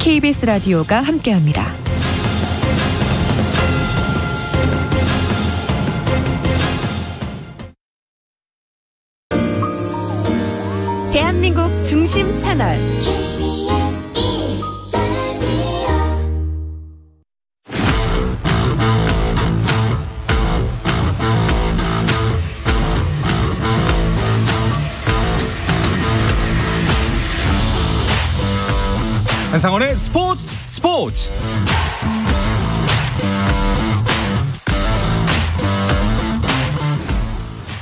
KBS 라디오가 함께합니다. 대한민국 중심 채널 한상원의 스포츠.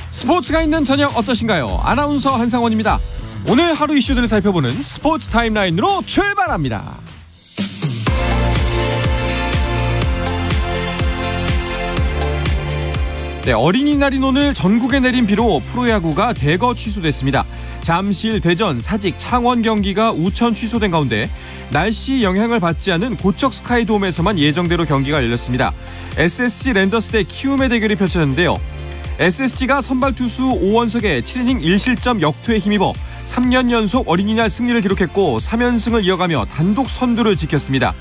스포츠가 있는 저녁 어떠신가요? 아나운서 한상원입니다. 오늘 하루 이슈들을 살펴보는 스포츠 타임라인으로 출발합니다. 네, 어린이날인 오늘 전국에 내린 비로 프로야구가 대거 취소됐습니다. 잠실, 대전, 사직, 창원 경기가 우천 취소된 가운데 날씨 영향을 받지 않은 고척 스카이돔에서만 예정대로 경기가 열렸습니다. SSG 랜더스 대 키움의 대결이 펼쳐졌는데요. SSG가 선발 투수 오원석의 7이닝 1실점 역투에 힘입어 3년 연속 어린이날 승리를 기록했고 3연승을 이어가며 단독 선두를 지켰습니다.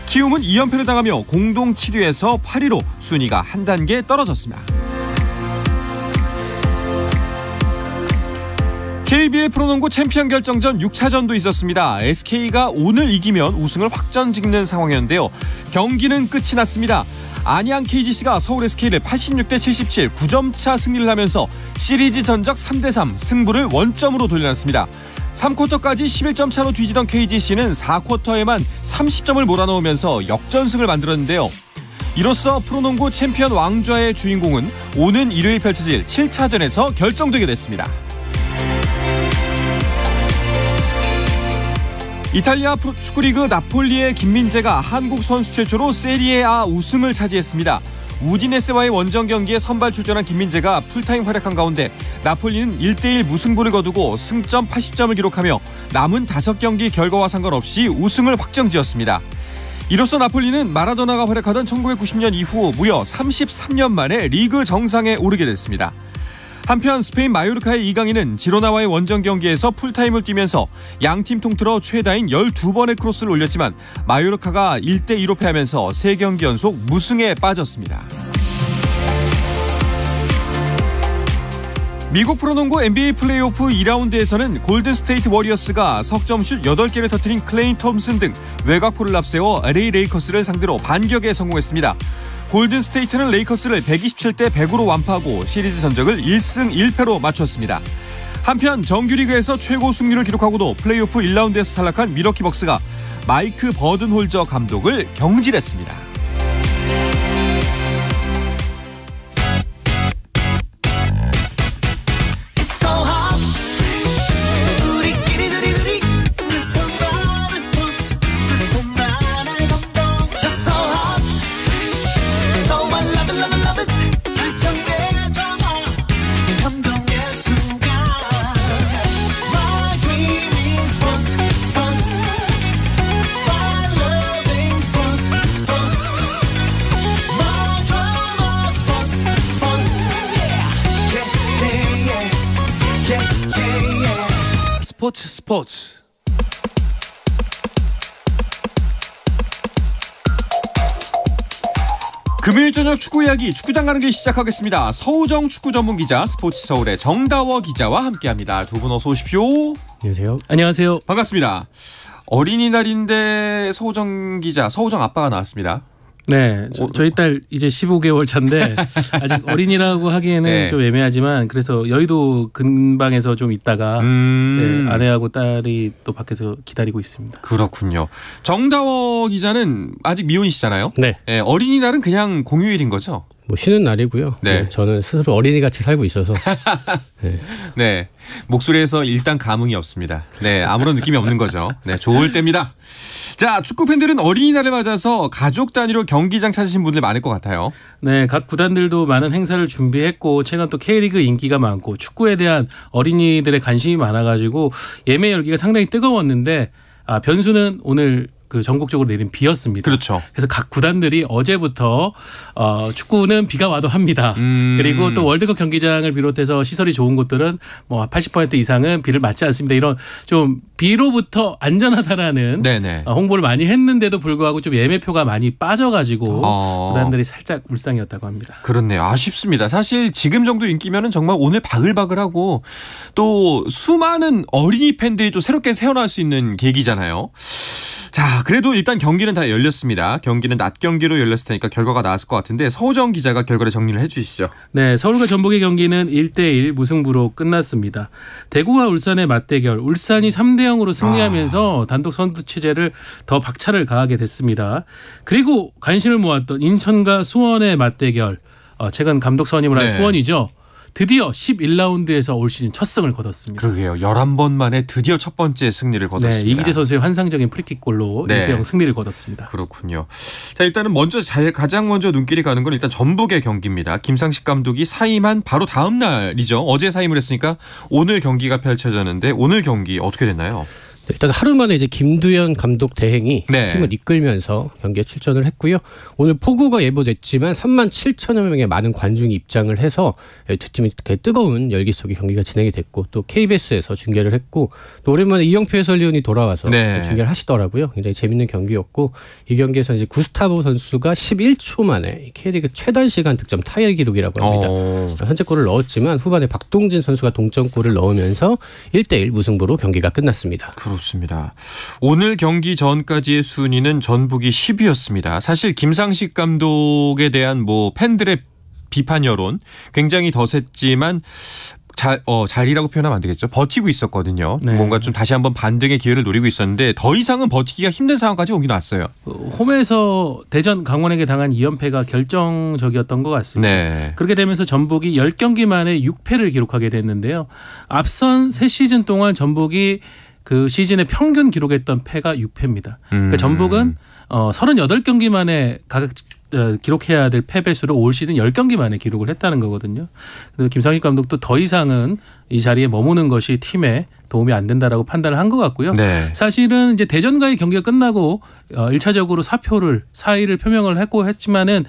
키움은 2연패를 당하며 공동 7위에서 8위로 순위가 한 단계 떨어졌습니다. KBL 프로농구 챔피언 결정전 6차전도 있었습니다. SK가 오늘 이기면 우승을 확정짓는 상황이었는데요. 경기는 끝이 났습니다. 안양 KGC가 서울 SK를 86대 77 9점차 승리를 하면서 시리즈 전적 3대3 승부를 원점으로 돌려놨습니다. 3쿼터까지 11점 차로 뒤지던 KGC는 4쿼터에만 30점을 몰아넣으면서 역전승을 만들었는데요. 이로써 프로농구 챔피언 왕좌의 주인공은 오는 일요일 펼쳐질 7차전에서 결정되게 됐습니다. 이탈리아 축구리그 나폴리의 김민재가 한국 선수 최초로 세리에A 우승을 차지했습니다. 우디네세와의 원정 경기에 선발 출전한 김민재가 풀타임 활약한 가운데 나폴리는 1대1 무승부를 거두고 승점 80점을 기록하며 남은 5경기 결과와 상관없이 우승을 확정지었습니다. 이로써 나폴리는 마라도나가 활약하던 1990년 이후 무려 33년 만에 리그 정상에 오르게 됐습니다. 한편 스페인 마요르카의 이강인은 지로나와의 원정 경기에서 풀타임을 뛰면서 양팀 통틀어 최다인 12번의 크로스를 올렸지만 마요르카가 1대2로 패하면서 3경기 연속 무승에 빠졌습니다. 미국 프로농구 NBA 플레이오프 2라운드에서는 골든스테이트 워리어스가 석점슛 8개를 터뜨린 클레이 톰슨 등 외곽포를 앞세워 LA 레이커스를 상대로 반격에 성공했습니다. 골든스테이트는 레이커스를 127대 100으로 완파하고 시리즈 전적을 1승 1패로 맞췄습니다. 한편 정규리그에서 최고 승률을 기록하고도 플레이오프 1라운드에서 탈락한 밀워키 벅스가 마이크 버든홀저 감독을 경질했습니다. 스포츠. 금요일 저녁 축구 이야기 축구장 가는 길 시작하겠습니다. 서우정 축구 전문 기자 스포츠 서울의 정다워 기자와 함께합니다. 두 분 어서 오십시오. 안녕하세요. 안녕하세요. 반갑습니다. 어린이날인데 서우정 기자, 서우정 아빠가 나왔습니다. 네, 저희 딸 이제 15개월 차인데 아직 어린이라고 하기에는 네. 좀 애매하지만 그래서 여의도 근방에서 좀 있다가 네, 아내하고 딸이 또 밖에서 기다리고 있습니다. 그렇군요. 정다워 기자는 아직 미혼이시잖아요. 네. 네, 어린이날은 그냥 공휴일인 거죠? 뭐 쉬는 날이고요. 네. 네, 저는 스스로 어린이같이 살고 있어서. 네. 네, 목소리에서 일단 감흥이 없습니다. 네, 아무런 느낌이 없는 거죠. 네, 좋을 때입니다. 자, 축구 팬들은 어린이날을 맞아서 가족 단위로 경기장 찾으신 분들 많을 것 같아요. 네, 각 구단들도 많은 행사를 준비했고 최근 또 K리그 인기가 많고 축구에 대한 어린이들의 관심이 많아가지고 예매 열기가 상당히 뜨거웠는데 변수는 오늘 그 전국적으로 내린 비였습니다. 그렇죠. 그래서 각 구단들이 어제부터 축구는 비가 와도 합니다. 그리고 또 월드컵 경기장을 비롯해서 시설이 좋은 곳들은 뭐 80% 이상은 비를 맞지 않습니다. 이런 좀 비로부터 안전하다라는 네네. 홍보를 많이 했는데도 불구하고 좀 예매표가 많이 빠져가지고 구단들이 살짝 울상이었다고 합니다. 그렇네요. 아쉽습니다. 사실 지금 정도 인기면은 정말 오늘 바글바글하고 또 수많은 어린이 팬들이 또 새롭게 새어날 수 있는 계기잖아요. 자, 그래도 일단 경기는 다 열렸습니다. 경기는 낮 경기로 열렸을 테니까 결과가 나왔을 것 같은데 서우정 기자가 결과를 정리를 해 주시죠. 네, 서울과 전북의 경기는 1대1 무승부로 끝났습니다. 대구와 울산의 맞대결, 울산이 3대0으로 승리하면서 단독 선두 체제를 더 박차를 가하게 됐습니다. 그리고 관심을 모았던 인천과 수원의 맞대결, 최근 감독 선임을 한 수원이죠. 드디어 11라운드에서 올 시즌 첫 승을 거뒀습니다. 그러게요. 11번 만에 드디어 첫 번째 승리를 거뒀습니다. 네, 이기재 선수의 환상적인 프리킥골로 1대0 승리를 거뒀습니다. 그렇군요. 자, 일단은 가장 먼저 눈길이 가는 건 일단 전북의 경기입니다. 김상식 감독이 사임한 바로 다음 날이죠. 어제 사임을 했으니까 오늘 경기가 펼쳐졌는데 오늘 경기 어떻게 됐나요? 일단 하루 만에 이제 김두현 감독 대행이 팀을 이끌면서 경기에 출전을 했고요. 오늘 폭우가 예보됐지만 3만 7천여 명의 많은 관중이 입장을 해서 두 팀이 뜨거운 열기 속에 경기가 진행이 됐고 또 KBS에서 중계를 했고 또 오랜만에 이영표 해설위원이 돌아와서 중계를 하시더라고요. 굉장히 재밌는 경기였고 이 경기에서 이제 구스타보 선수가 11초 만에 K리그 최단 시간 득점 타이어 기록이라고 합니다. 선제골을 넣었지만 후반에 박동진 선수가 동점골을 넣으면서 1대1 무승부로 경기가 끝났습니다. 그렇습니다. 오늘 경기 전까지의 순위는 전북이 10위였습니다. 사실 김상식 감독에 대한 팬들의 비판 여론 굉장히 더 셌지만 잘이라고 표현하면 안 되겠죠. 버티고 있었거든요. 네. 뭔가 좀 다시 한번 반등의 기회를 노리고 있었는데 더 이상은 버티기가 힘든 상황까지 오긴 왔어요. 홈에서 대전 강원에게 당한 2연패가 결정적이었던 것 같습니다. 네. 그렇게 되면서 전북이 10경기 만에 6패를 기록하게 됐는데요. 앞선 3시즌 동안 전북이 그 시즌에 평균 기록했던 패가 6패입니다. 그러니까 전북은 38경기 만에 기록해야 될 패배수를 올 시즌 10경기 만에 기록을 했다는 거거든요. 그래서 김상식 감독도 더 이상은 이 자리에 머무는 것이 팀에 도움이 안 된다라고 판단을 한 것 같고요. 네. 사실은 이제 대전과의 경기가 끝나고 1차적으로 사의를 표명을 했지만은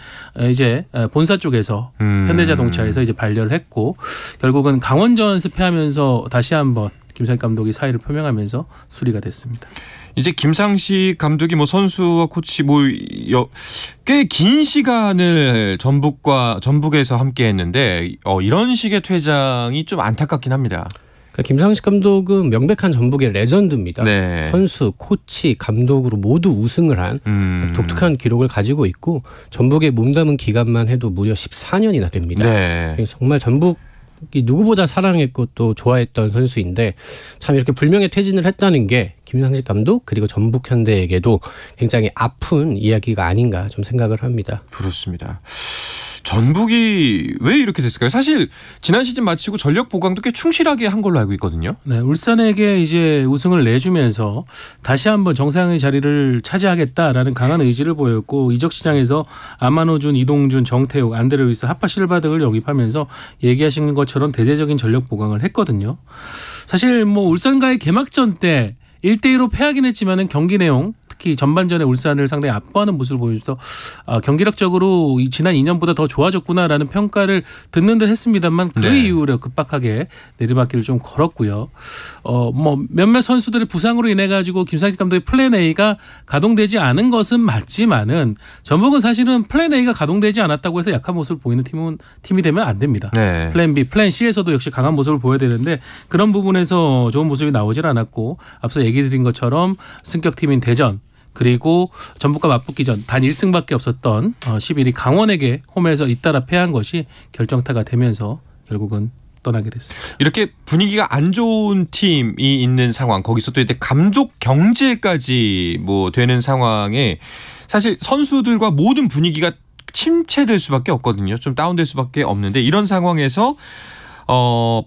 이제 본사 쪽에서 현대자동차에서 이제 반려를 했고 결국은 강원전에서 패하면서 다시 한번 김상식 감독이 사의를 표명하면서 수리가 됐습니다. 이제 김상식 감독이 선수와 코치 꽤 긴 시간을 전북에서 함께했는데 이런 식의 퇴장이 좀 안타깝긴 합니다. 김상식 감독은 명백한 전북의 레전드입니다. 네. 선수, 코치, 감독으로 모두 우승을 한 독특한 기록을 가지고 있고 전북에 몸담은 기간만 해도 무려 14년이나 됩니다. 네. 정말 전북 누구보다 사랑했고 또 좋아했던 선수인데 참 이렇게 불명예 퇴진을 했다는 게 김상식 감독 그리고 전북 현대에게도 굉장히 아픈 이야기가 아닌가 좀 생각을 합니다. 그렇습니다. 전북이 왜 이렇게 됐을까요? 사실 지난 시즌 마치고 전력 보강도 꽤 충실하게 한 걸로 알고 있거든요. 네, 울산에게 이제 우승을 내주면서 다시 한번 정상의 자리를 차지하겠다라는 강한 의지를 보였고 이적 시장에서 아마노준, 이동준, 정태욱, 안드레 루이스, 하파실바 등을 영입하면서 얘기하신 것처럼 대대적인 전력 보강을 했거든요. 사실 울산과의 개막전 때 1대2로 패하긴 했지만은 경기 내용 특히 전반전에 울산을 상당히 압도하는 모습을 보여줘서 경기력적으로 지난 2년보다 더 좋아졌구나라는 평가를 듣는 듯 했습니다만 그 이후로 급박하게 내리막길을 좀 걸었고요. 몇몇 선수들의 부상으로 인해 가지고 김상식 감독의 플랜 A가 가동되지 않은 것은 맞지만은 전북은 사실은 플랜 A가 가동되지 않았다고 해서 약한 모습을 보이는 팀이 되면 안 됩니다. 네. 플랜 B, 플랜 C에서도 역시 강한 모습을 보여야 되는데 그런 부분에서 좋은 모습이 나오질 않았고 앞서 얘기 드린 것처럼 승격팀인 대전 그리고 전북과 맞붙기 전 단 1승밖에 없었던 11위 강원에게 홈에서 잇따라 패한 것이 결정타가 되면서 결국은 떠나게 됐습니다. 이렇게 분위기가 안 좋은 팀이 있는 상황 거기서 또 이제 감독 경질까지 되는 상황에 사실 선수들과 모든 분위기가 침체될 수밖에 없거든요. 좀 다운될 수밖에 없는데 이런 상황에서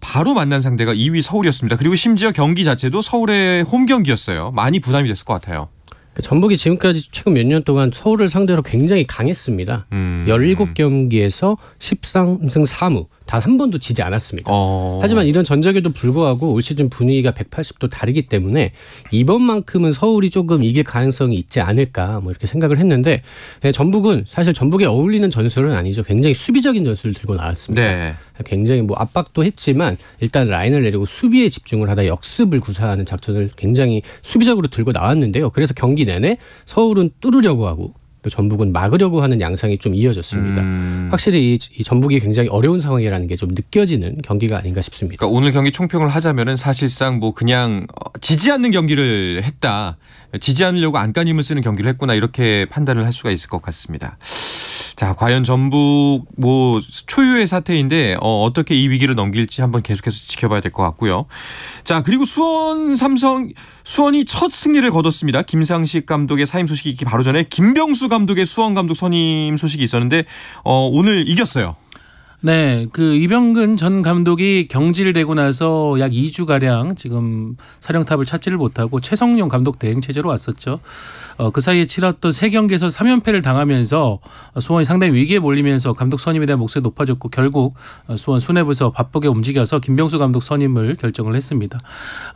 바로 만난 상대가 2위 서울이었습니다. 그리고 심지어 경기 자체도 서울의 홈 경기였어요. 많이 부담이 됐을 것 같아요. 전북이 지금까지 최근 몇 년 동안 서울을 상대로 굉장히 강했습니다. 17경기에서 13승 4무 단 한 번도 지지 않았습니다. 하지만 이런 전적에도 불구하고 올 시즌 분위기가 180도 다르기 때문에 이번만큼은 서울이 조금 이길 가능성이 있지 않을까 뭐 이렇게 생각을 했는데 전북은 사실 전북에 어울리는 전술은 아니죠. 굉장히 수비적인 전술을 들고 나왔습니다. 네. 굉장히 뭐 압박도 했지만 일단 라인을 내리고 수비에 집중을 하다 역습을 구사하는 작전을 굉장히 수비적으로 들고 나왔는데요. 그래서 경기 내내 서울은 뚫으려고 하고 또 전북은 막으려고 하는 양상이 좀 이어졌습니다. 확실히 이 전북이 굉장히 어려운 상황이라는 게 좀 느껴지는 경기가 아닌가 싶습니다. 그러니까 오늘 경기 총평을 하자면은 사실상 뭐 그냥 지지 않는 경기를 했다. 지지 않으려고 안간힘을 쓰는 경기를 했구나 이렇게 판단을 할 수가 있을 것 같습니다. 자, 과연 전북 뭐 초유의 사태인데 어떻게 이 위기를 넘길지 한번 계속해서 지켜봐야 될 것 같고요. 자, 그리고 수원이 첫 승리를 거뒀습니다. 김상식 감독의 사임 소식이 있기 바로 전에 김병수 감독의 수원 감독 선임 소식이 있었는데 오늘 이겼어요. 네, 그 이병근 전 감독이 경질되고 나서 약 2주가량 지금 사령탑을 찾지를 못하고 최성용 감독 대행 체제로 왔었죠. 그 사이에 치렀던 3경기에서 3연패를 당하면서 수원이 상당히 위기에 몰리면서 감독 선임에 대한 목소리가 높아졌고 결국 수원 수뇌부에서 바쁘게 움직여서 김병수 감독 선임을 결정을 했습니다.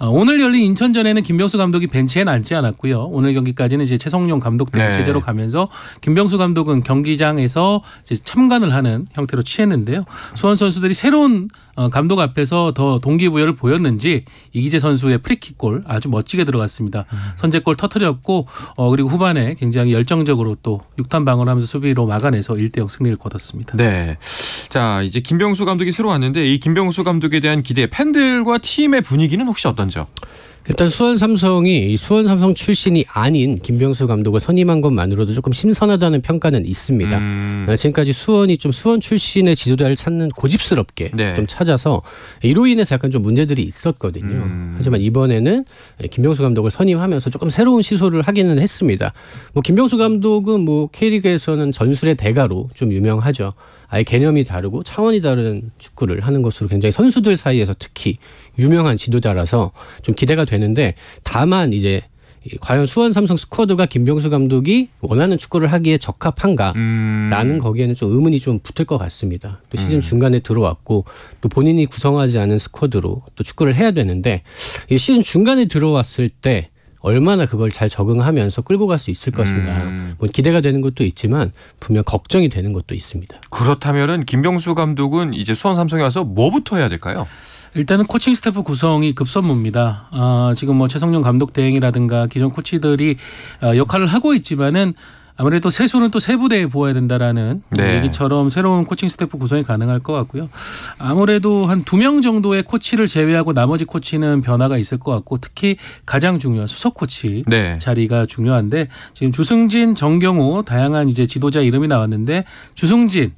오늘 열린 인천전에는 김병수 감독이 벤치에 앉지 않았고요. 오늘 경기까지는 이제 최성용 감독 대행 체제로 가면서 김병수 감독은 경기장에서 이제 참관을 하는 형태로 취했는데요. 수원 선수들이 새로운 감독 앞에서 더 동기부여를 보였는지 이기재 선수의 프리킥골 아주 멋지게 들어갔습니다. 선제골 터뜨렸고 그리고 후반에 굉장히 열정적으로 또 6탄 방어하면서 수비로 막아내서 1대0 승리를 거뒀습니다. 네, 자 이제 김병수 감독이 새로 왔는데 이 김병수 감독에 대한 기대, 팬들과 팀의 분위기는 혹시 어떤지요? 일단 수원 삼성이 수원 삼성 출신이 아닌 김병수 감독을 선임한 것만으로도 조금 심선하다는 평가는 있습니다. 지금까지 수원이 좀 수원 출신의 지도자를 찾는 고집스럽게 좀 찾아서 이로 인해서 약간 좀 문제들이 있었거든요. 하지만 이번에는 김병수 감독을 선임하면서 조금 새로운 시도를 하기는 했습니다. 뭐 김병수 감독은 뭐 K리그에서는 전술의 대가로 좀 유명하죠. 아예 개념이 다르고 차원이 다른 축구를 하는 것으로 굉장히 선수들 사이에서 특히 유명한 지도자라서 좀 기대가 되는데 다만 이제 과연 수원 삼성 스쿼드가 김병수 감독이 원하는 축구를 하기에 적합한가라는 거기에는 좀 의문이 좀 붙을 것 같습니다. 또 시즌 중간에 들어왔고 또 본인이 구성하지 않은 스쿼드로 또 축구를 해야 되는데 이 시즌 중간에 들어왔을 때 얼마나 그걸 잘 적응하면서 끌고 갈 수 있을 것인가. 뭐 기대가 되는 것도 있지만 분명 걱정이 되는 것도 있습니다. 그렇다면은 김병수 감독은 이제 수원 삼성에 와서 뭐부터 해야 될까요? 일단은 코칭 스태프 구성이 급선무입니다. 지금 뭐 최성용 감독 대행이라든가 기존 코치들이 역할을 하고 있지만은 아무래도 세수는 또 세부대에 보아야 된다라는 얘기처럼 새로운 코칭 스태프 구성이 가능할 것 같고요. 아무래도 한 2명 정도의 코치를 제외하고 나머지 코치는 변화가 있을 것 같고 특히 가장 중요한 수석 코치 자리가 중요한데 지금 주승진, 정경호 다양한 이제 지도자 이름이 나왔는데 주승진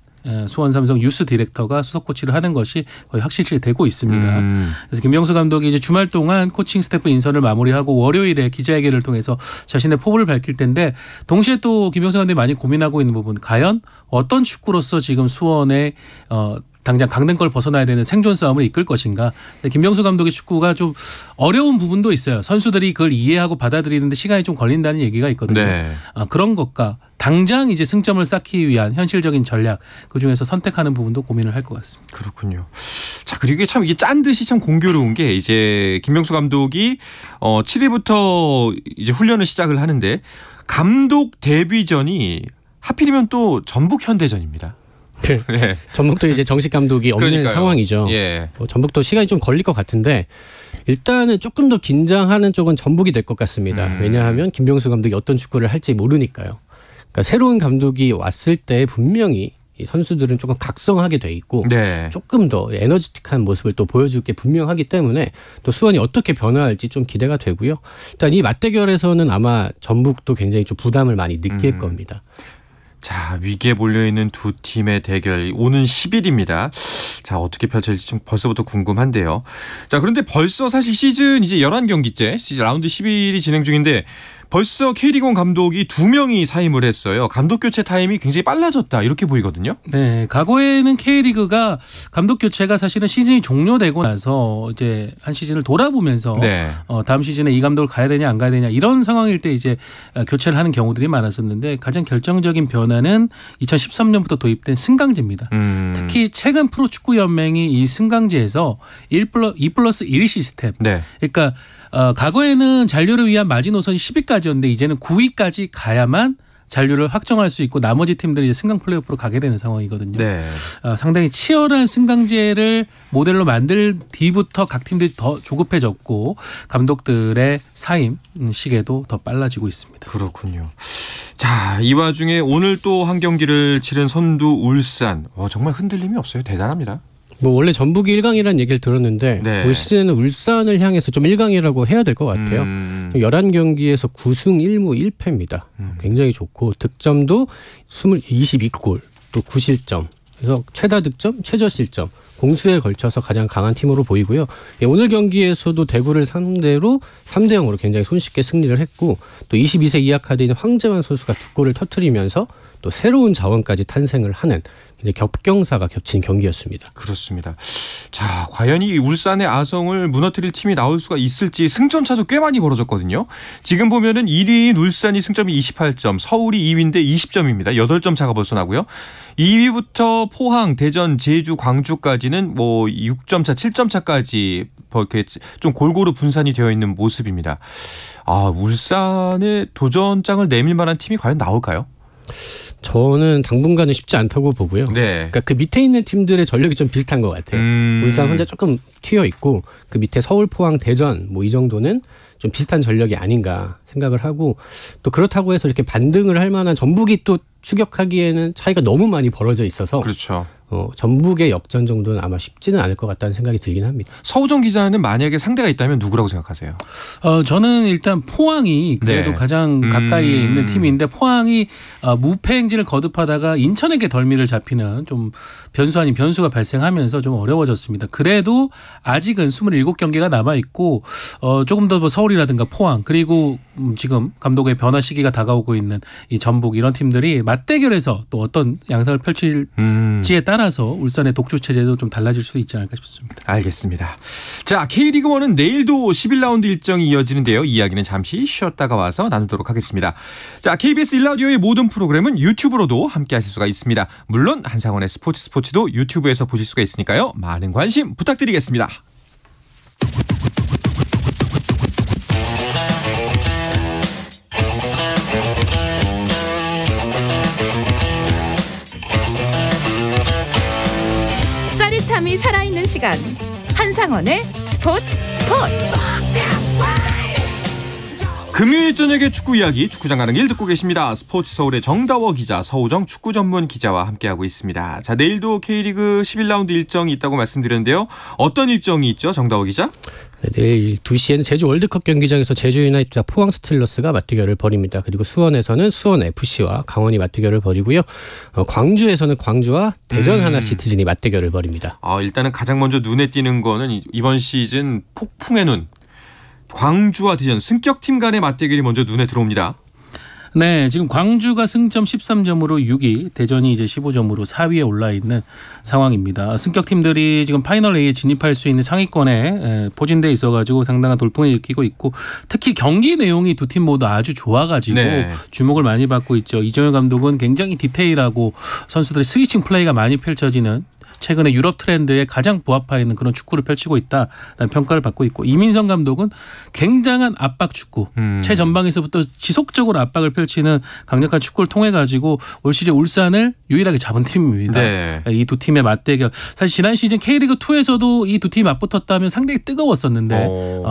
수원 삼성 유스 디렉터가 수석 코치를 하는 것이 거의 확실시 되고 있습니다. 그래서 김병수 감독이 이제 주말 동안 코칭 스태프 인선을 마무리하고 월요일에 기자회견을 통해서 자신의 포부를 밝힐 텐데 동시에 또 김병수 감독이 많이 고민하고 있는 부분 과연 어떤 축구로서 지금 수원의 당장 강등권을 벗어나야 되는 생존 싸움을 이끌 것인가. 김병수 감독의 축구가 좀 어려운 부분도 있어요. 선수들이 그걸 이해하고 받아들이는데 시간이 좀 걸린다는 얘기가 있거든요. 그런 것과 당장 이제 승점을 쌓기 위한 현실적인 전략 그중에서 선택하는 부분도 고민을 할 것 같습니다. 그렇군요. 자, 그리고 이게 짠 듯이 참 공교로운 게 이제 김병수 감독이 7일부터 이제 훈련을 시작을 하는데 감독 데뷔전이 하필이면 또 전북 현대전입니다. 네. 전북도 이제 정식 감독이 없는 상황이죠. 전북도 시간이 좀 걸릴 것 같은데 일단은 조금 더 긴장하는 쪽은 전북이 될 것 같습니다. 왜냐하면 김병수 감독이 어떤 축구를 할지 모르니까요. 그러니까 새로운 감독이 왔을 때 분명히 이 선수들은 조금 각성하게 돼 있고 조금 더 에너지틱한 모습을 또 보여줄 게 분명하기 때문에 또 수원이 어떻게 변화할지 좀 기대가 되고요. 일단 이 맞대결에서는 아마 전북도 굉장히 좀 부담을 많이 느낄 겁니다. 자, 위기에 몰려있는 두 팀의 대결 오는 10일입니다. 자, 어떻게 펼쳐질지 좀 벌써부터 궁금한데요. 자, 그런데 벌써 사실 시즌 이제 11경기째 시즌 라운드 11이 진행 중인데 벌써 K리그1 감독이 2명이 사임을 했어요. 감독 교체 타임이 굉장히 빨라졌다 이렇게 보이거든요. 네, 과거에는 K리그가 감독 교체가 사실은 시즌이 종료되고 나서 이제 한 시즌을 돌아보면서 네. 다음 시즌에 이 감독을 가야 되냐 안 가야 되냐 이런 상황일 때 이제 교체를 하는 경우들이 많았었는데 가장 결정적인 변화는 2013년부터 도입된 승강제입니다. 특히 최근 프로축구연맹이 이 승강제에서 2+1 시스템. 네. 그러니까 과거에는 잔류를 위한 마지노선이 10위까지였는데 이제는 9위까지 가야만 잔류를 확정할 수 있고 나머지 팀들이 이제 승강 플레이오프로 가게 되는 상황이거든요. 네. 상당히 치열한 승강제를 모델로 만들 뒤부터 각 팀들이 더 조급해졌고 감독들의 사임 시계도 더 빨라지고 있습니다. 그렇군요. 자, 이 와중에 오늘 또 한 경기를 치른 선두 울산. 정말 흔들림이 없어요. 대단합니다. 뭐 원래 전북이 1강이라는 얘기를 들었는데 네. 올 시즌에는 울산을 향해서 좀 1강이라고 해야 될 것 같아요. 11경기에서 9승 1무 1패입니다. 굉장히 좋고 득점도 22골 또 9실점. 그래서 최다 득점, 최저 실점. 공수에 걸쳐서 가장 강한 팀으로 보이고요. 오늘 경기에서도 대구를 상대로 3대0으로 굉장히 손쉽게 승리를 했고 또 22세 이하 카드인 황재환 선수가 2골을 터뜨리면서 또 새로운 자원까지 탄생을 하는 이제 겹경사가 겹친 경기였습니다. 그렇습니다. 자, 과연 이 울산의 아성을 무너뜨릴 팀이 나올 수가 있을지 승점 차도 꽤 많이 벌어졌거든요. 지금 보면은 1위인 울산이 승점이 28점, 서울이 2위인데 20점입니다. 8점 차가 벌써 나고요. 2위부터 포항, 대전, 제주, 광주까지는 뭐 6점 차, 7점 차까지 이렇게 좀 골고루 분산이 되어 있는 모습입니다. 울산의 도전장을 내밀 만한 팀이 과연 나올까요? 저는 당분간은 쉽지 않다고 보고요. 네. 그러니까 그 밑에 있는 팀들의 전력이 좀 비슷한 것 같아요. 울산 혼자 조금 튀어 있고 그 밑에 서울, 포항, 대전 뭐 이 정도는 좀 비슷한 전력이 아닌가 생각을 하고 또 그렇다고 해서 이렇게 반등을 할 만한 전북이 또 추격하기에는 차이가 너무 많이 벌어져 있어서 그렇죠. 전북의 역전 정도는 아마 쉽지는 않을 것 같다는 생각이 들긴 합니다. 서우정 기자는 만약에 상대가 있다면 누구라고 생각하세요? 저는 일단 포항이 그래도 네. 가장 가까이에 있는 팀인데 포항이 무패 행진을 거듭하다가 인천에게 덜미를 잡히는 좀 변수 아닌 변수가 발생하면서 좀 어려워졌습니다. 그래도 아직은 27경기가 남아있고 조금 더 서울이라든가 포항 그리고 지금 감독의 변화 시기가 다가오고 있는 이 전북 이런 팀들이 맞대결에서 또 어떤 양상을 펼칠지에 따라서 울산의 독주 체제도 좀 달라질 수 있지 않을까 싶습니다. 알겠습니다. 자, K리그1은 내일도 11라운드 일정이 이어지는데요. 이야기는 잠시 쉬었다가 와서 나누도록 하겠습니다. 자, KBS 1라디오의 모든 프로그램은 유튜브로도 함께 하실 수가 있습니다. 물론 한상원의 스포츠도 유튜브에서 보실 수가 있으니까요. 많은 관심 부탁드리겠습니다. 짜릿함이 살아있는 시간 한상원의 스포츠 금요일 저녁의 축구 이야기 축구장 가는 길 듣고 계십니다. 스포츠 서울의 정다워 기자, 서우정 축구 전문 기자와 함께하고 있습니다. 자, 내일도 K리그 11라운드 일정이 있다고 말씀드렸는데요. 어떤 일정이 있죠, 정다워 기자? 네, 내일 2시에는 제주 월드컵 경기장에서 제주 유나이티드와 포항 스틸러스가 맞대결을 벌입니다. 그리고 수원에서는 수원 FC와 강원이 맞대결을 벌이고요. 광주에서는 광주와 대전 하나 시티즌이 맞대결을 벌입니다. 일단은 가장 먼저 눈에 띄는 거는 이번 시즌 폭풍의 눈. 광주와 대전 승격팀 간의 맞대결이 먼저 눈에 들어옵니다. 네, 지금 광주가 승점 13점으로 6위, 대전이 이제 15점으로 4위에 올라 있는 상황입니다. 승격팀들이 지금 파이널 A에 진입할 수 있는 상위권에 포진돼 있어가지고 상당한 돌풍을 일으키고 있고 특히 경기 내용이 두 팀 모두 아주 좋아가지고 네. 주목을 많이 받고 있죠. 이정효 감독은 굉장히 디테일하고 선수들의 스위칭 플레이가 많이 펼쳐지는 최근에 유럽 트렌드에 가장 부합해 있는 그런 축구를 펼치고 있다라는 평가를 받고 있고 이민성 감독은 굉장한 압박 축구 최전방에서부터 지속적으로 압박을 펼치는 강력한 축구를 통해 가지고 올 시즌 울산을 유일하게 잡은 팀입니다. 네. 이 두 팀의 맞대결 사실 지난 시즌 K리그2에서도 이 두 팀이 맞붙었다면 상당히 뜨거웠었는데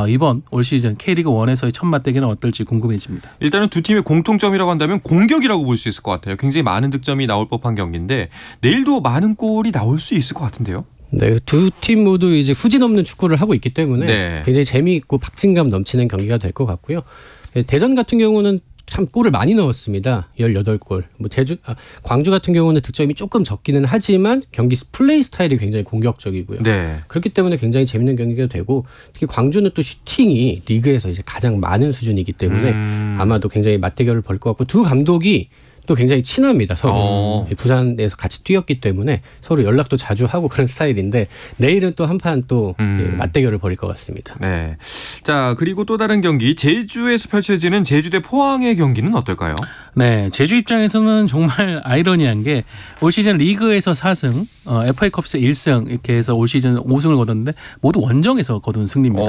이번 올 시즌 K리그1에서의 첫 맞대결은 어떨지 궁금해집니다. 일단은 두 팀의 공통점이라고 한다면 공격이라고 볼 수 있을 것 같아요. 굉장히 많은 득점이 나올 법한 경기인데 내일도 많은 골이 나올 수 있을 것 같은데요. 네, 두 팀 모두 이제 후진 없는 축구를 하고 있기 때문에 네. 굉장히 재미있고 박진감 넘치는 경기가 될 것 같고요. 대전 같은 경우는 참 골을 많이 넣었습니다. 18골. 뭐 광주 같은 경우는 득점이 조금 적기는 하지만 경기 플레이 스타일이 굉장히 공격적이고요. 네. 그렇기 때문에 굉장히 재밌는 경기가 되고 특히 광주는 또 슈팅이 리그에서 이제 가장 많은 수준이기 때문에 아마도 굉장히 맞대결을 벌일 것 같고 두 감독이 또 굉장히 친합니다. 서로 부산에서 같이 뛰었기 때문에 서로 연락도 자주 하고 그런 스타일인데 내일은 또 한판 또 맞대결을 벌일 것 같습니다. 네. 자, 그리고 또 다른 경기 제주에서 펼쳐지는 제주 대 포항의 경기는 어떨까요? 네, 제주 입장에서는 정말 아이러니한 게 올 시즌 리그에서 4승, FA컵에서 1승 이렇게 해서 올 시즌 5승을 거뒀는데 모두 원정에서 거둔 승리입니다.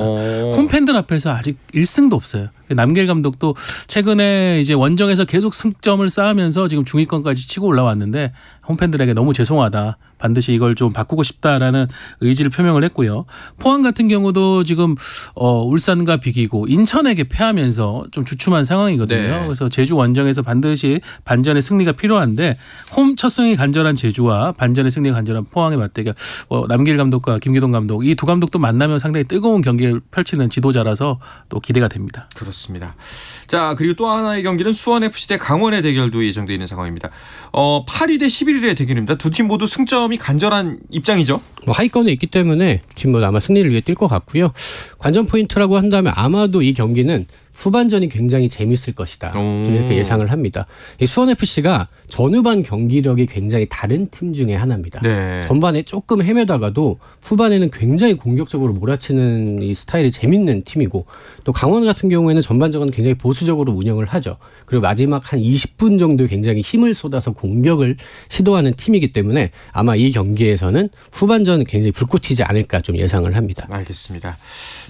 홈팬들 앞에서 아직 1승도 없어요. 남길 감독도 최근에 이제 원정에서 계속 승점을 쌓으면서 지금 중위권까지 치고 올라왔는데 홈팬들에게 너무 죄송하다. 반드시 이걸 좀 바꾸고 싶다라는 의지를 표명을 했고요. 포항 같은 경우도 지금 울산과 비기고 인천에게 패하면서 좀 주춤한 상황이거든요. 네. 그래서 제주 원정에서 반드시 반전의 승리가 필요한데 홈 첫 승이 간절한 제주와 반전의 승리가 간절한 포항의 맞대결. 남길 감독과 김기동 감독 이 두 감독도 만나면 상당히 뜨거운 경기를 펼치는 지도자라서 또 기대가 됩니다. 그렇습니다. 자, 그리고 또 하나의 경기는 수원FC 대 강원의 대결도 예정되어 있는 상황입니다. 8위 대 11위의 대결입니다. 두 팀 모두 승점이 간절한 입장이죠. 하위권에 있기 때문에 팀 모두 아마 승리를 위해 뛸 것 같고요. 관전 포인트라고 한다면 아마도 이 경기는 후반전이 굉장히 재밌을 것이다. 이렇게 예상을 합니다. 수원FC가 전후반 경기력이 굉장히 다른 팀 중에 하나입니다. 네. 전반에 조금 헤매다가도 후반에는 굉장히 공격적으로 몰아치는 이 스타일이 재밌는 팀이고 또 강원 같은 경우에는 전반적으로 굉장히 보수적으로 운영을 하죠. 그리고 마지막 한 20분 정도 굉장히 힘을 쏟아서 공격을 시도하는 팀이기 때문에 아마 이 경기에서는 후반전 굉장히 불꽃 튀지 않을까 좀 예상을 합니다. 알겠습니다.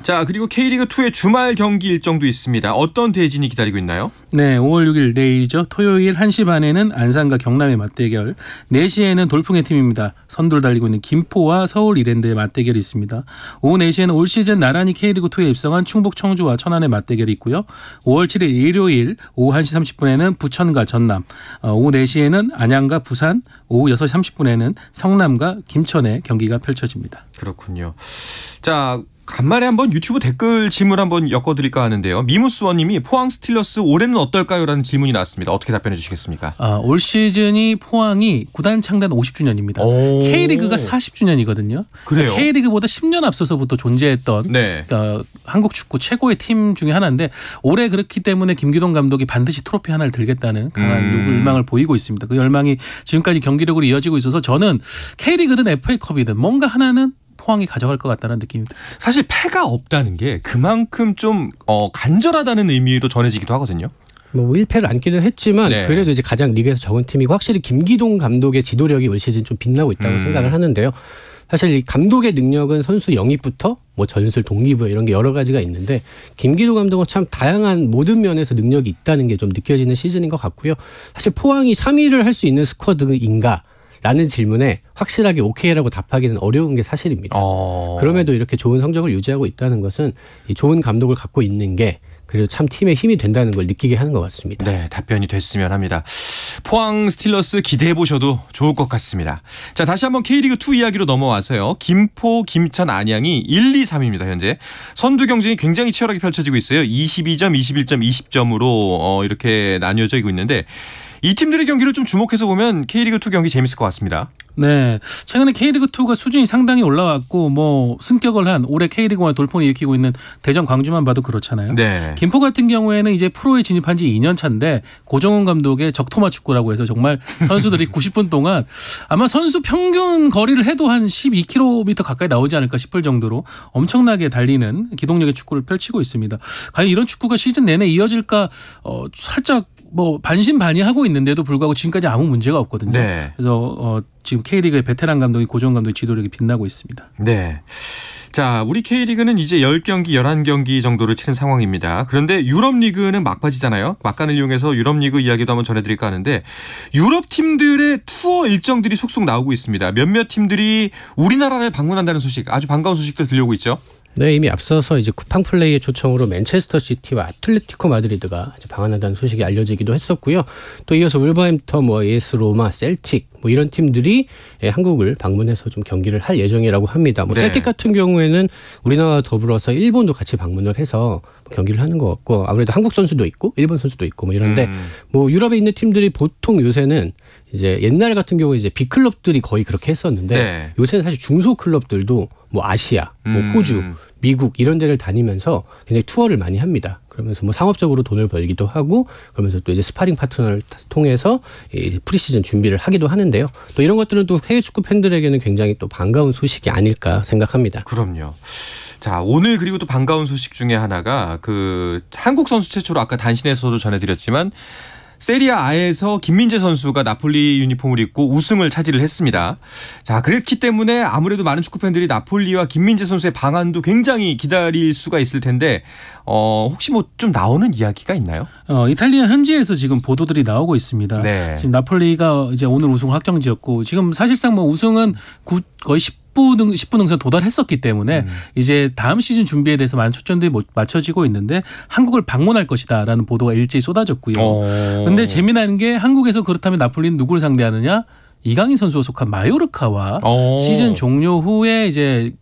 자, 그리고 K리그2의 주말 경기 일정도 있습니다. 어떤 대진이 기다리고 있나요? 네, 5월 6일 내일이죠. 토요일 1시 반에는 안산과 경남의 맞대결, 4시에는 돌풍의 팀입니다. 선두를 달리고 있는 김포와 서울 이랜드의 맞대결이 있습니다. 오후 4시에는 올 시즌 나란히 K리그2에 입성한 충북 청주와 천안의 맞대결이 있고요. 5월 7일 일요일 오후 1시 30분에는 부천과 전남, 오후 4시에는 안양과 부산, 오후 6시 30분에는 성남과 김천의 경기가 펼쳐집니다. 그렇군요. 자, 간만에 한번 유튜브 댓글 질문 한번 엮어드릴까 하는데요. 미무스원님이 포항 스틸러스 올해는 어떨까요? 라는 질문이 나왔습니다. 어떻게 답변해 주시겠습니까? 올 시즌이 포항이 구단 창단 50주년입니다. K리그가 40주년이거든요. 그래요? K리그보다 10년 앞서서부터 존재했던 네. 한국 축구 최고의 팀 중에 하나인데 올해 그렇기 때문에 김기동 감독이 반드시 트로피 하나를 들겠다는 강한 열망을 보이고 있습니다. 그 열망이 지금까지 경기력으로 이어지고 있어서 저는 K리그든 FA컵이든 뭔가 하나는 포항이 가져갈 것 같다는 느낌입니다. 사실 패가 없다는 게 그만큼 좀 간절하다는 의미로 전해지기도 하거든요. 뭐 1패를 안기는 했지만 네. 그래도 이제 가장 리그에서 적은 팀이고 확실히 김기동 감독의 지도력이 올 시즌 좀 빛나고 있다고 생각을 하는데요. 사실 이 감독의 능력은 선수 영입부터 뭐 전술 동기부여 이런 게 여러 가지가 있는데 김기동 감독은 참 다양한 모든 면에서 능력이 있다는 게 좀 느껴지는 시즌인 것 같고요. 사실 포항이 3위를 할 수 있는 스쿼드인가? 라는 질문에 확실하게 오케이라고 답하기는 어려운 게 사실입니다. 그럼에도 이렇게 좋은 성적을 유지하고 있다는 것은 이 좋은 감독을 갖고 있는 게 그래도 참 팀의 힘이 된다는 걸 느끼게 하는 것 같습니다. 네, 답변이 됐으면 합니다. 포항 스틸러스 기대해 보셔도 좋을 것 같습니다. 자, 다시 한번 K리그2 이야기로 넘어와서요. 김포, 김천, 안양이 1, 2, 3입니다. 현재 선두 경쟁이 굉장히 치열하게 펼쳐지고 있어요. 22점, 21점, 20점으로 이렇게 나뉘어져 있는데 이 팀들의 경기를 좀 주목해서 보면 K리그2 경기 재밌을 것 같습니다. 네, 최근에 K리그2가 수준이 상당히 올라왔고 뭐 승격을 한 올해 K리그1 돌풍을 일으키고 있는 대전 광주만 봐도 그렇잖아요. 네. 김포 같은 경우에는 이제 프로에 진입한 지 2년 차인데 고정훈 감독의 적토마 축구라고 해서 정말 선수들이 90분 동안 아마 선수 평균 거리를 해도 한 12km 가까이 나오지 않을까 싶을 정도로 엄청나게 달리는 기동력의 축구를 펼치고 있습니다. 과연 이런 축구가 시즌 내내 이어질까 살짝 뭐 반신반의하고 있는데도 불구하고 지금까지 아무 문제가 없거든요. 네. 그래서 지금 K리그의 베테랑 감독이 고정 감독의 지도력이 빛나고 있습니다. 네. 자, 우리 K리그는 이제 10경기, 11경기 정도를 치른 상황입니다. 그런데 유럽리그는 막바지잖아요. 막간을 이용해서 유럽리그 이야기도 한번 전해드릴까 하는데 유럽 팀들의 투어 일정들이 속속 나오고 있습니다. 몇몇 팀들이 우리나라를 방문한다는 소식, 아주 반가운 소식들 들려오고 있죠. 네, 이미 앞서서 이제 쿠팡 플레이의 초청으로 맨체스터 시티와 아틀레티코 마드리드가 이제 방한한다는 소식이 알려지기도 했었고요. 또 이어서 울버햄턴, AS 로마, 셀틱, 뭐 이런 팀들이 한국을 방문해서 좀 경기를 할 예정이라고 합니다. 뭐 셀틱 같은 경우에는 우리나라와 더불어서 일본도 같이 방문을 해서 경기를 하는 것 같고 아무래도 한국 선수도 있고 일본 선수도 있고 뭐 이런데 뭐 유럽에 있는 팀들이 보통 요새는 이제 옛날 같은 경우에 이제 빅클럽들이 거의 그렇게 했었는데 요새는 사실 중소 클럽들도 뭐 아시아, 뭐 호주, 미국 이런 데를 다니면서 굉장히 투어를 많이 합니다. 그러면서 뭐 상업적으로 돈을 벌기도 하고 그러면서 또 이제 스파링 파트너를 통해서 프리시즌 준비를 하기도 하는데요. 또 이런 것들은 또 해외 축구 팬들에게는 굉장히 또 반가운 소식이 아닐까 생각합니다. 그럼요. 자, 오늘 그리고 또 반가운 소식 중에 하나가 그 한국 선수 최초로 아까 단신에서도 전해드렸지만 세리아에서 김민재 선수가 나폴리 유니폼을 입고 우승을 차지를 했습니다. 자, 그렇기 때문에 아무래도 많은 축구 팬들이 나폴리와 김민재 선수의 방한도 굉장히 기다릴 수가 있을 텐데 혹시 뭐 좀 나오는 이야기가 있나요? 이탈리아 현지에서 지금 보도들이 나오고 있습니다. 지금 나폴리가 이제 오늘 우승 확정지었고 지금 사실상 뭐 우승은 거의 10부 능선 도달했었기 때문에 이제 다음 시즌 준비에 대해서 많은 초점들이 맞춰지고 있는데 한국을 방문할 것이다라는 보도가 일제히 쏟아졌고요. 그런데 재미나는 게 한국에서 그렇다면 나폴리는 누구를 상대하느냐? 이강인 선수가 속한 마요르카와 시즌 종료 후에 이제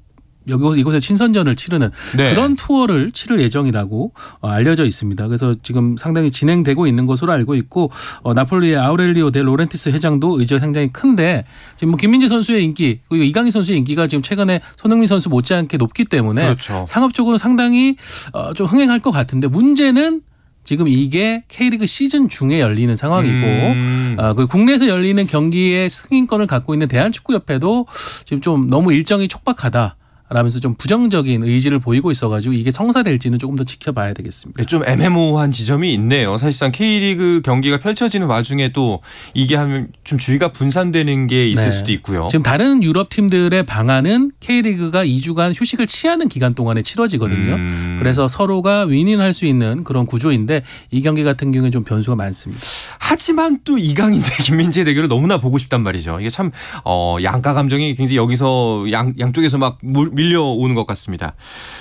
이곳에 친선전을 치르는 그런 투어를 치를 예정이라고 알려져 있습니다. 그래서 지금 상당히 진행되고 있는 것으로 알고 있고 나폴리의 아우렐리오 데 로렌티스 회장도 의지가 상당히 큰데 지금 뭐 김민재 선수의 인기 그리고 이강인 선수의 인기가 지금 최근에 손흥민 선수 못지않게 높기 때문에 상업적으로 상당히 좀 흥행할 것 같은데 문제는 지금 이게 K리그 시즌 중에 열리는 상황이고 그 국내에서 열리는 경기의 승인권을 갖고 있는 대한축구협회도 지금 좀 너무 일정이 촉박하다. 라면서 좀 부정적인 의지를 보이고 있어가지고 이게 성사될지는 조금 더 지켜봐야 되겠습니다. 좀 애매모호한 지점이 있네요. 사실상 K리그 경기가 펼쳐지는 와중에 또 이게 하면 좀 주의가 분산되는 게 있을 수도 있고요. 지금 다른 유럽 팀들의 방안은 K리그가 2주간 휴식을 취하는 기간 동안에 치러지거든요. 그래서 서로가 윈윈할 수 있는 그런 구조인데 이 경기 같은 경우는 좀 변수가 많습니다. 하지만 또 이강인 대 김민재 대결을 너무나 보고 싶단 말이죠. 이게 참 양가 감정이 굉장히 여기서 양쪽에서 막 밀려오는 것 같습니다.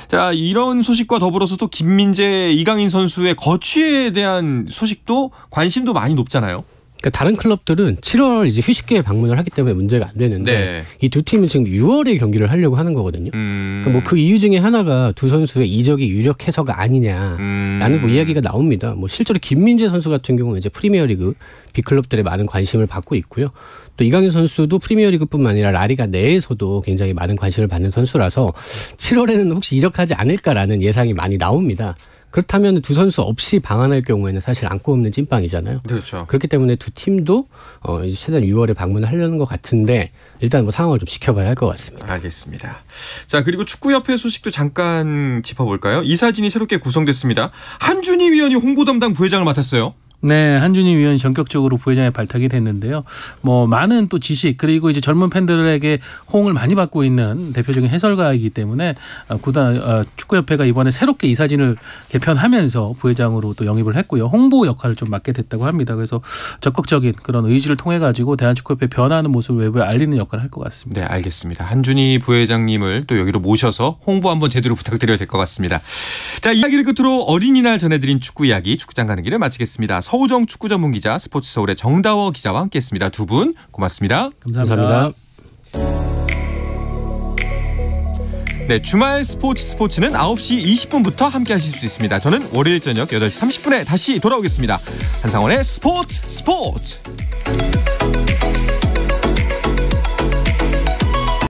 자, 이런 소식과 더불어서 또 김민재, 이강인 선수의 거취에 대한 소식도 관심도 많이 높잖아요. 그러니까 다른 클럽들은 7월 이제 휴식기에 방문을 하기 때문에 문제가 안 되는데 이 두 팀은 지금 6월에 경기를 하려고 하는 거거든요. 그러니까 뭐 그 이유 중에 하나가 두 선수의 이적이 유력해서가 아니냐라는 뭐 이야기가 나옵니다. 뭐 실제로 김민재 선수 같은 경우는 이제 프리미어리그 빅클럽들의 많은 관심을 받고 있고요. 또 이강인 선수도 프리미어리그뿐만 아니라 라리가 내에서도 굉장히 많은 관심을 받는 선수라서 7월에는 혹시 이적하지 않을까라는 예상이 많이 나옵니다. 그렇다면 두 선수 없이 방한할 경우에는 사실 안고 없는 찐빵이잖아요. 그렇죠. 그렇기 때문에 두 팀도 이제 최대한 6월에 방문을 하려는 것 같은데 일단 뭐 상황을 좀 지켜봐야 할 것 같습니다. 알겠습니다. 자, 그리고 축구협회 소식도 잠깐 짚어볼까요? 이사진이 새롭게 구성됐습니다. 한준희 위원이 홍보 담당 부회장을 맡았어요. 네, 한준희 위원이 전격적으로 부회장에 발탁이 됐는데요. 뭐 많은 또 지식 그리고 이제 젊은 팬들에게 호응을 많이 받고 있는 대표적인 해설가이기 때문에 축구협회가 이번에 새롭게 이사진을 개편하면서 부회장으로 또 영입을 했고요. 홍보 역할을 좀 맡게 됐다고 합니다. 그래서 적극적인 그런 의지를 통해 가지고 대한축구협회 변화하는 모습을 외부에 알리는 역할을 할 것 같습니다. 네, 알겠습니다. 한준희 부회장님을 또 여기로 모셔서 홍보 한번 제대로 부탁드려야 될 것 같습니다. 자, 이야기를 끝으로 어린이날 전해드린 축구 이야기 축구장 가는 길을 마치겠습니다. 서우정 축구 전문 기자 스포츠서울의 정다워 기자와 함께했습니다. 두 분 고맙습니다. 감사합니다. 네, 주말 스포츠는 9시 20분부터 함께하실 수 있습니다. 저는 월요일 저녁 8시 30분에 다시 돌아오겠습니다. 한상원의 스포츠.